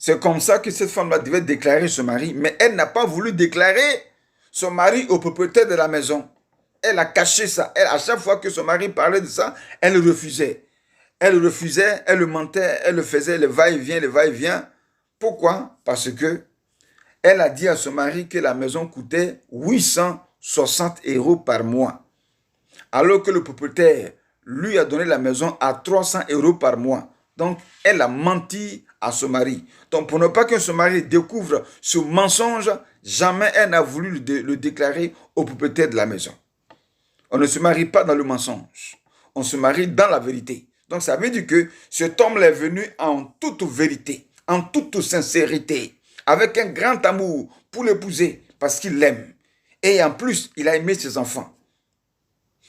C'est comme ça que cette femme-là devait déclarer son mari, mais elle n'a pas voulu déclarer son mari au propriétaire de la maison. Elle a caché ça. Elle, à chaque fois que son mari parlait de ça, elle refusait. Elle refusait, elle le mentait, elle le faisait, le va-et-vient, le va-et-vient. Pourquoi? Parce que elle a dit à son mari que la maison coûtait 860 € par mois. Alors que le propriétaire lui a donné la maison à 300 € par mois. Donc, elle a menti à son mari. Donc, pour ne pas que son mari découvre ce mensonge, jamais elle n'a voulu le déclarer au propriétaire de la maison. On ne se marie pas dans le mensonge. On se marie dans la vérité. Donc, ça veut dire que cet homme est venu en toute vérité, en toute sincérité, avec un grand amour pour l'épouser, parce qu'il l'aime. Et en plus, il a aimé ses enfants.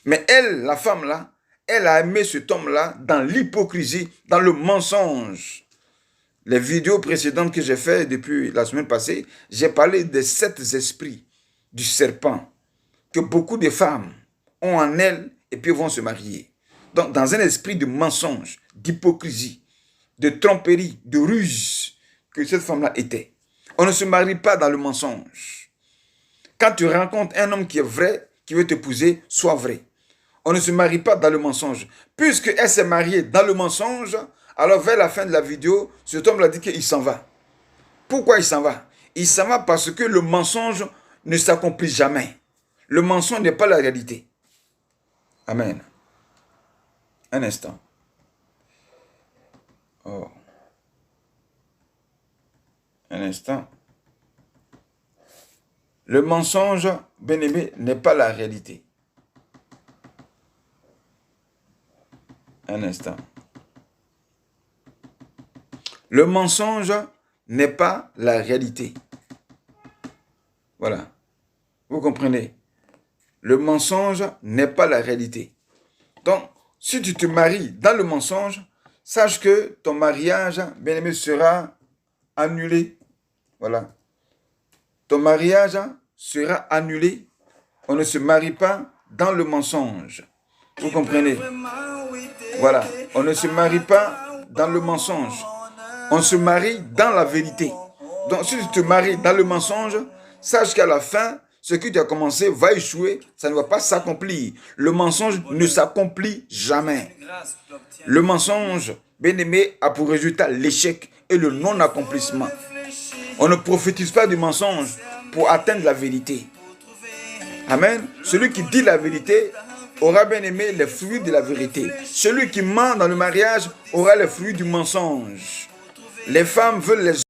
Mais elle, la femme là, elle a aimé cet homme-là dans l'hypocrisie, dans le mensonge. Les vidéos précédentes que j'ai faites depuis la semaine passée, j'ai parlé des 7 esprits du serpent que beaucoup de femmes ont en elles et puis vont se marier. Donc, dans un esprit de mensonge, d'hypocrisie, de tromperie, de ruse que cette femme-là était. On ne se marie pas dans le mensonge. Quand tu rencontres un homme qui est vrai, qui veut t'épouser, sois vrai. On ne se marie pas dans le mensonge. Puisqu'elle s'est mariée dans le mensonge, alors vers la fin de la vidéo, cet homme a dit qu'il s'en va. Pourquoi il s'en va? Il s'en va parce que le mensonge ne s'accomplit jamais. Le mensonge n'est pas la réalité. Amen. Un instant. Oh. Un instant. Le mensonge, bien-aimé, n'est pas la réalité. Un instant. Le mensonge n'est pas la réalité. Voilà. Vous comprenez? Le mensonge n'est pas la réalité. Donc, si tu te maries dans le mensonge, sache que ton mariage, bien-aimé, sera annulé. Voilà. Ton mariage sera annulé. On ne se marie pas dans le mensonge. Vous comprenez? Voilà. On ne se marie pas dans le mensonge. On se marie dans la vérité. Donc, si tu te maries dans le mensonge, sache qu'à la fin, ce que tu as commencé va échouer, ça ne va pas s'accomplir. Le mensonge ne s'accomplit jamais. Le mensonge, bien-aimé, a pour résultat l'échec et le non-accomplissement. On ne prophétise pas du mensonge pour atteindre la vérité. Amen. Celui qui dit la vérité aura bien aimé les fruits de la vérité. Celui qui ment dans le mariage aura les fruits du mensonge. Les femmes veulent les